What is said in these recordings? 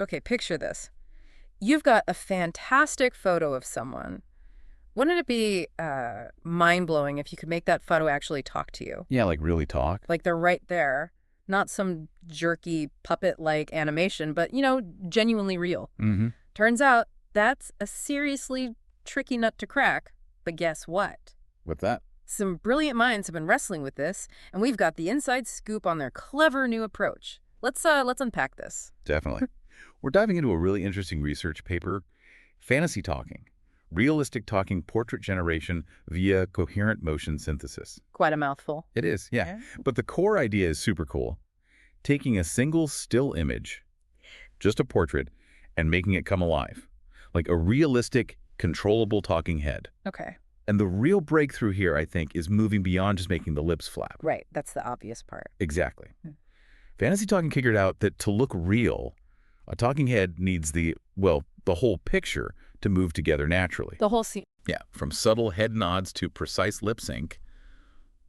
Okay, picture this. You've got a fantastic photo of someone. Wouldn't it be mind-blowing if you could make that photo actually talk to you? Yeah, like really talk. Like they're right there. Not some jerky puppet-like animation, but, genuinely real. Mm-hmm. Turns out that's a seriously tricky nut to crack. But guess what? What's that? Some brilliant minds have been wrestling with this, and we've got the inside scoop on their clever new approach. Let's unpack this. Definitely. We're diving into a really interesting research paper, FantasyTalking, realistic talking portrait generation via coherent motion synthesis. Quite a mouthful. It is, yeah. But the core idea is super cool. Taking a single still image, just a portrait, and making it come alive, like a realistic, controllable talking head. Okay. And the real breakthrough here, I think, is moving beyond just making the lips flap. Right, that's the obvious part. Exactly. FantasyTalking figured out that to look real, a talking head needs the whole picture to move together naturally. The whole scene. Yeah, from subtle head nods to precise lip sync,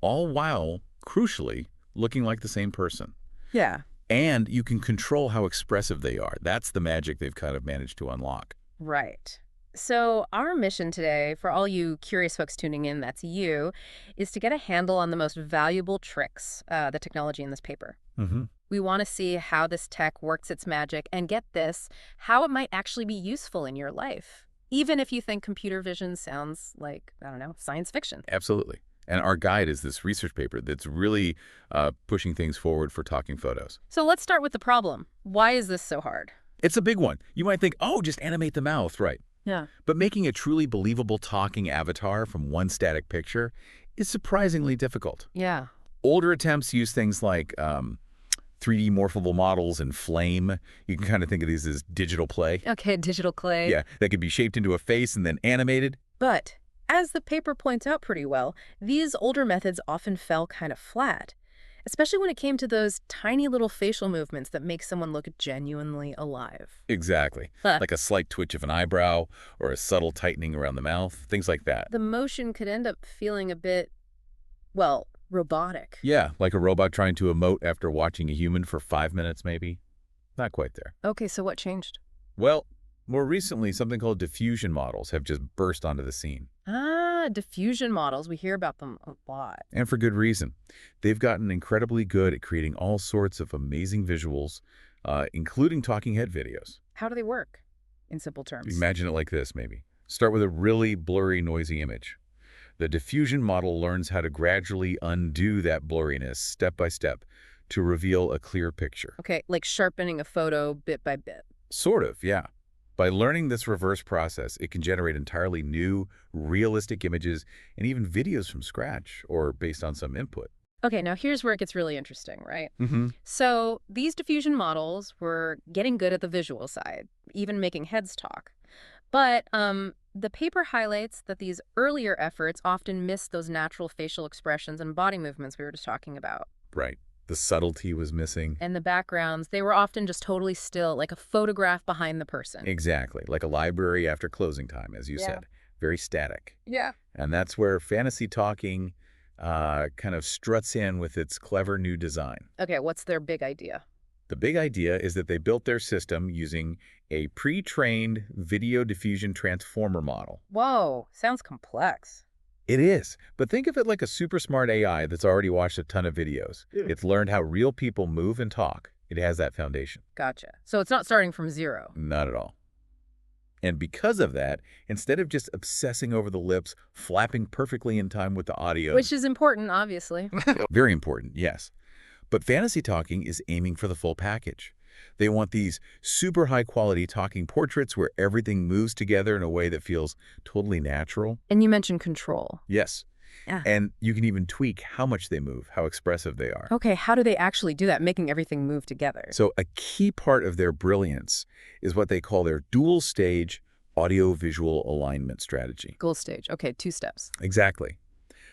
all while, crucially, looking like the same person. Yeah. And you can control how expressive they are. That's the magic they've kind of managed to unlock. Right. So our mission today, for all you curious folks tuning in, that's you, is to get a handle on the most valuable tricks, the technology in this paper. Mm-hmm. We want to see how this tech works its magic and, get this, how it might actually be useful in your life, even if you think computer vision sounds like, I don't know, science fiction. Absolutely. And our guide is this research paper that's really pushing things forward for talking photos. So let's start with the problem. Why is this so hard? It's a big one. You might think, oh, just animate the mouth, right? Yeah. But making a truly believable talking avatar from one static picture is surprisingly difficult. Yeah. Older attempts use things like 3D morphable models and flame. You can kind of think of these as digital clay. Okay, digital clay. Yeah, that could be shaped into a face and then animated. But as the paper points out pretty well, these older methods often fell kind of flat, especially when it came to those tiny little facial movements that make someone look genuinely alive. Exactly. Like a slight twitch of an eyebrow or a subtle tightening around the mouth, things like that. The motion could end up feeling a bit, robotic. Yeah, like a robot trying to emote after watching a human for 5 minutes, maybe. Not quite there. Okay, so what changed? Well, more recently, something called diffusion models have just burst onto the scene. Ah, diffusion models. We hear about them a lot. And for good reason. They've gotten incredibly good at creating all sorts of amazing visuals, including talking head videos. How do they work, in simple terms? Imagine it like this, maybe. Start with a really blurry, noisy image. The diffusion model learns how to gradually undo that blurriness step by step to reveal a clear picture. Okay, like sharpening a photo bit by bit. Sort of, yeah. By learning this reverse process, it can generate entirely new, realistic images and even videos from scratch or based on some input. Okay, now here's where it gets really interesting, right? Mm-hmm. So these diffusion models were getting good at the visual side, even making heads talk. But the paper highlights that these earlier efforts often missed those natural facial expressions and body movements we were just talking about. Right. The subtlety was missing. And the backgrounds, they were often just totally still, like a photograph behind the person. Exactly. Like a library after closing time, as you said. Very static. Yeah. And that's where FantasyTalking kind of struts in with its clever new design. Okay, what's their big idea? The big idea is that they built their system using a pre-trained video diffusion transformer model. Whoa, sounds complex. It is, but think of it like a super smart AI that's already watched a ton of videos. It's learned how real people move and talk. It has that foundation. Gotcha. So it's not starting from zero. Not at all. And because of that, instead of just obsessing over the lips, flapping perfectly in time with the audio. Which is important, obviously. Very important, yes. But FantasyTalking is aiming for the full package. They want these super high-quality talking portraits where everything moves together in a way that feels totally natural. And you mentioned control. Yes. Yeah. And you can even tweak how much they move, how expressive they are. Okay, how do they actually do that, making everything move together? So a key part of their brilliance is what they call their dual-stage audio-visual alignment strategy. Goal stage. Okay, 2 steps. Exactly.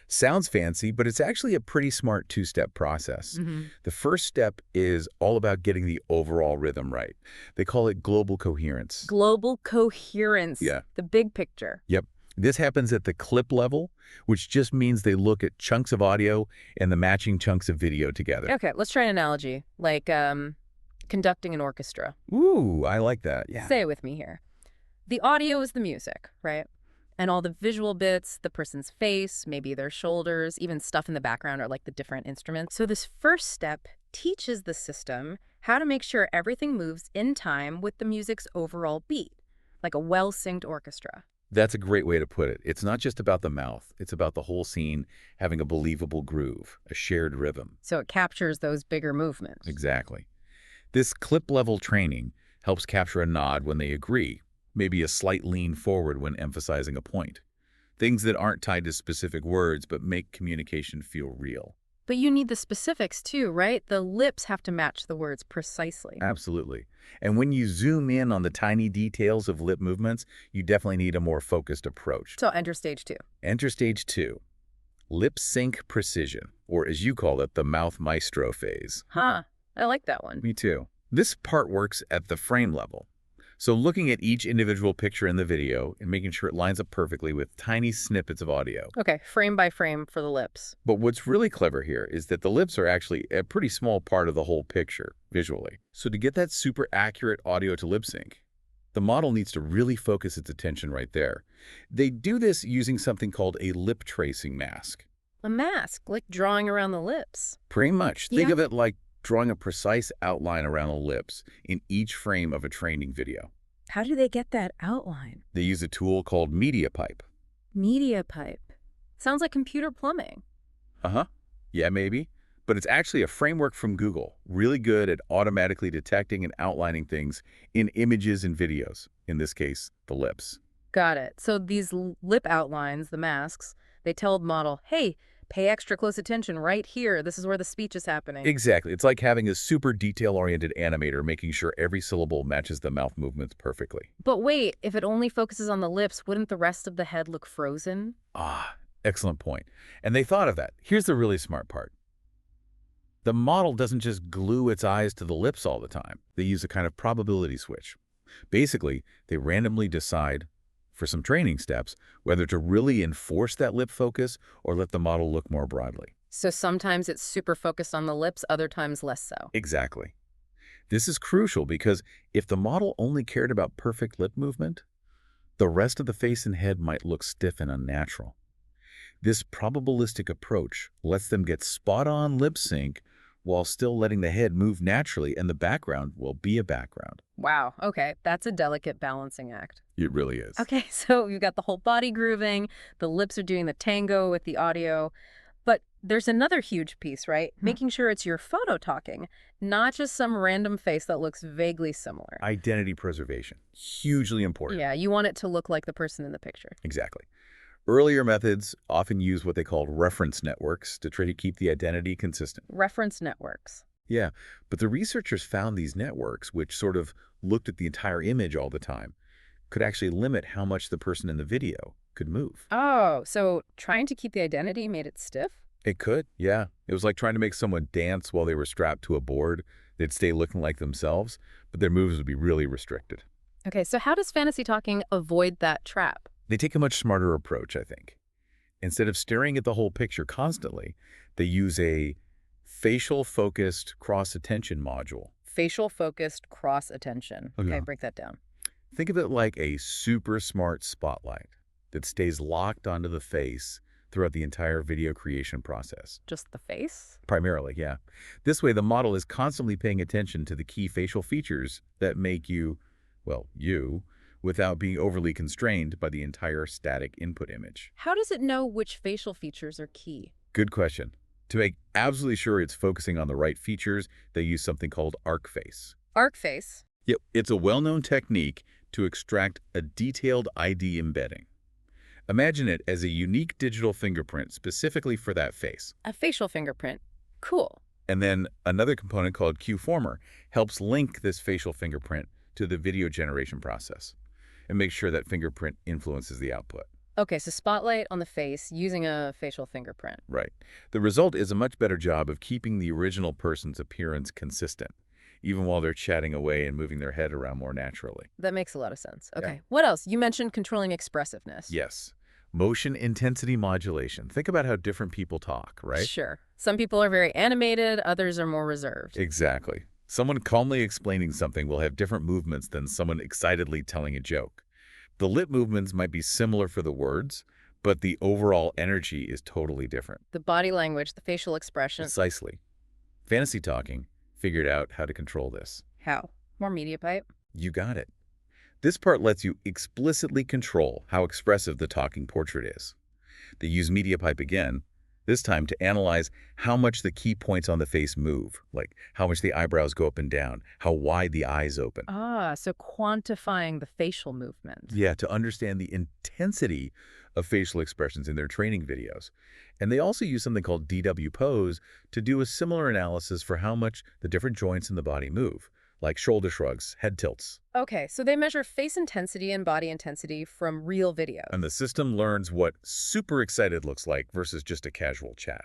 Sounds fancy, but it's actually a pretty smart 2-step process. The first step is all about getting the overall rhythm right. They call it global coherence. Global coherence. Yeah. The big picture. Yep. This happens at the clip level, which just means they look at chunks of audio and the matching chunks of video together. Okay, let's try an analogy. Like, can conducting an orchestra. Ooh, I like that. Yeah. Say it with me here. The audio is the music, right? And all the visual bits, the person's face, maybe their shoulders, even stuff in the background are like the different instruments. So this first step teaches the system how to make sure everything moves in time with the music's overall beat, like a well-synced orchestra. That's a great way to put it. It's not just about the mouth. It's about the whole scene having a believable groove, a shared rhythm. So it captures those bigger movements. Exactly. This clip-level training helps capture a nod when they agree, maybe a slight lean forward when emphasizing a point. Things that aren't tied to specific words but make communication feel real. But you need the specifics too, right? The lips have to match the words precisely. Absolutely. And when you zoom in on the tiny details of lip movements, you definitely need a more focused approach. So enter stage 2. Enter stage 2. Lip sync precision, or as you call it, the mouth maestro phase. Huh. I like that one. Me too. This part works at the frame level. So looking at each individual picture in the video and making sure it lines up perfectly with tiny snippets of audio. Okay, frame by frame for the lips. But what's really clever here is that the lips are actually a pretty small part of the whole picture, visually. So to get that super accurate audio to lip sync, the model needs to really focus its attention right there. They do this using something called a lip tracing mask. A mask, like drawing around the lips. Pretty much. Think Yeah. of it like drawing a precise outline around the lips in each frame of a training video. How do they get that outline? They use a tool called Media Pipe. Media pipe. Sounds like computer plumbing. Uh-huh. Yeah, maybe. But it's actually a framework from Google, really good at automatically detecting and outlining things in images and videos, in this case, the lips. Got it. So these lip outlines, the masks, they tell the model, hey, pay extra close attention right here. This is where the speech is happening. Exactly. It's like having a super detail-oriented animator making sure every syllable matches the mouth movements perfectly. But wait, if it only focuses on the lips, wouldn't the rest of the head look frozen? Ah, excellent point. And they thought of that. Here's the really smart part. The model doesn't just glue its eyes to the lips all the time. They use a kind of probability switch. Basically, they randomly decide, for some training steps, whether to really enforce that lip focus or let the model look more broadly. So sometimes it's super focused on the lips, other times less so. Exactly. This is crucial because if the model only cared about perfect lip movement, the rest of the face and head might look stiff and unnatural. This probabilistic approach lets them get spot-on lip sync while still letting the head move naturally and the background will be a background. Wow, okay, that's a delicate balancing act. It really is. Okay, so you've got the whole body grooving, the lips are doing the tango with the audio, but there's another huge piece, right? Making sure it's your photo talking, not just some random face that looks vaguely similar. Identity preservation. Hugely important. Yeah, you want it to look like the person in the picture. Exactly. Earlier methods often use what they called reference networks to try to keep the identity consistent. Reference networks. Yeah, but the researchers found these networks, which sort of looked at the entire image all the time, could actually limit how much the person in the video could move. Oh, so trying to keep the identity made it stiff? It could, yeah. It was like trying to make someone dance while they were strapped to a board. They'd stay looking like themselves, but their moves would be really restricted. Okay, so how does fantasy talking avoid that trap? They take a much smarter approach, I think. Instead of staring at the whole picture constantly, they use a facial-focused cross-attention module. Facial-focused cross-attention. Okay, Yeah. break that down. Think of it like a super smart spotlight that stays locked onto the face throughout the entire video creation process. Just the face? Primarily, yeah. This way, the model is constantly paying attention to the key facial features that make you, well, you, without being overly constrained by the entire static input image. How does it know which facial features are key? Good question. To make absolutely sure it's focusing on the right features, they use something called arc face. Arc face. Yep, it's a well-known technique to extract a detailed ID embedding. Imagine it as a unique digital fingerprint specifically for that face. A facial fingerprint. Cool. And then another component called QFormer helps link this facial fingerprint to the video generation process and make sure that fingerprint influences the output. Okay, so spotlight on the face using a facial fingerprint. Right. The result is a much better job of keeping the original person's appearance consistent, even while they're chatting away and moving their head around more naturally. That makes a lot of sense. Okay, Yeah. What else? You mentioned controlling expressiveness. Yes. Motion intensity modulation. Think about how different people talk, right? Sure. Some people are very animated, others are more reserved. Exactly. Someone calmly explaining something will have different movements than someone excitedly telling a joke. The lip movements might be similar for the words, but the overall energy is totally different. The body language, the facial expression. Precisely. Fantasy Talking figured out how to control this. How? More media pipe? You got it. This part lets you explicitly control how expressive the talking portrait is. They use MediaPipe again, this time to analyze how much the key points on the face move, like how much the eyebrows go up and down, how wide the eyes open. So quantifying the facial movement. Yeah, to understand the intensity of facial expressions in their training videos. And they also use something called DW Pose to do a similar analysis for how much the different joints in the body move, like shoulder shrugs, head tilts. Okay, so they measure face intensity and body intensity from real videos. And the system learns what super excited looks like versus just a casual chat.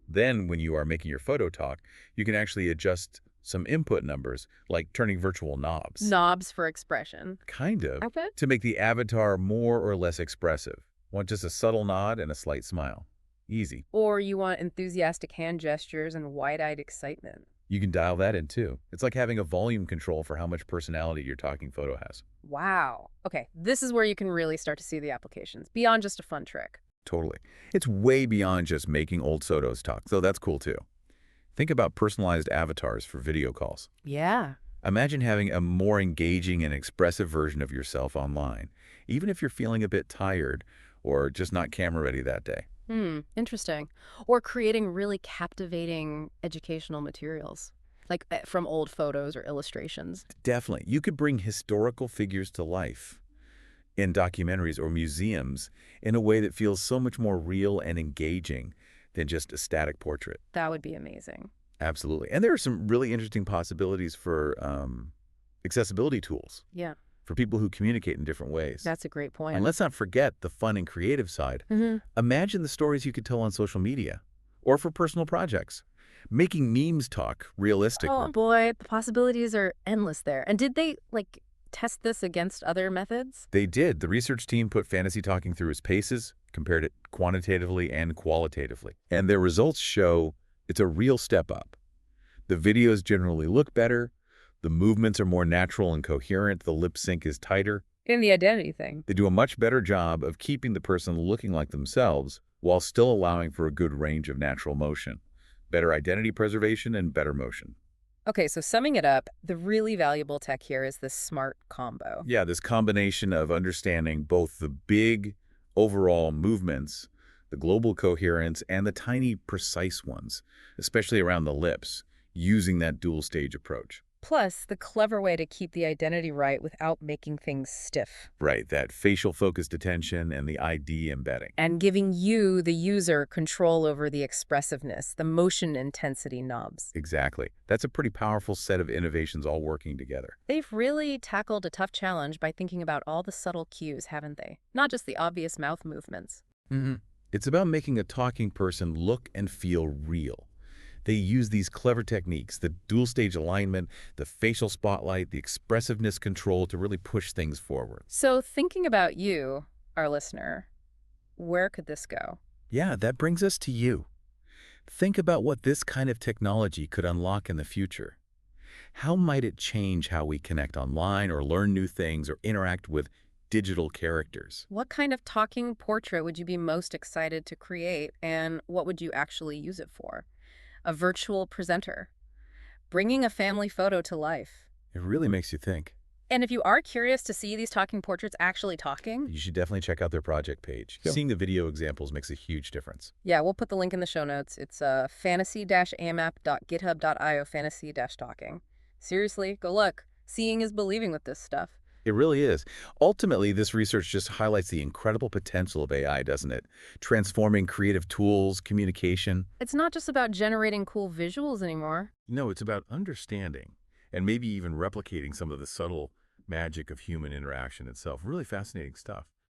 Then, when you are making your photo talk, you can actually adjust some input numbers, like turning virtual knobs. Knobs for expression. Kind of. Okay. To make the avatar more or less expressive. Want just a subtle nod and a slight smile. Easy. Or you want enthusiastic hand gestures and wide-eyed excitement. You can dial that in too. It's like having a volume control for how much personality your talking photo has. Wow. Okay, this is where you can really start to see the applications, beyond just a fun trick. Totally. It's way beyond just making old photos talk, so that's cool too. Think about personalized avatars for video calls. Yeah. Imagine having a more engaging and expressive version of yourself online, even if you're feeling a bit tired or just not camera ready that day. Interesting. Or creating really captivating educational materials, like from old photos or illustrations. Definitely. You could bring historical figures to life in documentaries or museums in a way that feels so much more real and engaging than just a static portrait. That would be amazing. Absolutely. And there are some really interesting possibilities for accessibility tools. Yeah. For people who communicate in different ways. That's a great point. And let's not forget the fun and creative side. Imagine the stories you could tell on social media or for personal projects. Making memes talk realistically. Oh boy, the possibilities are endless there. And did they, test this against other methods? They did. The research team put Fantasy Talking through its paces, compared it quantitatively and qualitatively. And their results show it's a real step up. The videos generally look better. The movements are more natural and coherent. The lip sync is tighter. In the identity thing. They do a much better job of keeping the person looking like themselves while still allowing for a good range of natural motion. Better identity preservation and better motion. Okay, so summing it up, the really valuable tech here is this smart combo. Yeah, this combination of understanding both the big overall movements, the global coherence, and the tiny precise ones, especially around the lips, using that dual stage approach. Plus, the clever way to keep the identity right without making things stiff. Right, that facial focused attention and the ID embedding. And giving you, the user, control over the expressiveness, the motion intensity knobs. Exactly. That's a pretty powerful set of innovations all working together. They've really tackled a tough challenge by thinking about all the subtle cues, haven't they? Not just the obvious mouth movements. It's about making a talking person look and feel real. They use these clever techniques, the dual stage alignment, the facial spotlight, the expressiveness control to really push things forward. So thinking about you, our listener, where could this go? Yeah, that brings us to you. Think about what this kind of technology could unlock in the future. How might it change how we connect online or learn new things or interact with digital characters? What kind of talking portrait would you be most excited to create, and what would you actually use it for? A virtual presenter, bringing a family photo to life. It really makes you think. And if you are curious to see these talking portraits actually talking, You should definitely check out their project page. Seeing the video examples makes a huge difference. yeah, we'll put the link in the show notes. It's fantasy-amap.github.io fantasy-talking. Seriously, go look. Seeing is believing with this stuff. It really is. Ultimately, this research just highlights the incredible potential of AI, doesn't it? Transforming creative tools, communication. It's not just about generating cool visuals anymore. No, it's about understanding and maybe even replicating some of the subtle magic of human interaction itself. Really fascinating stuff.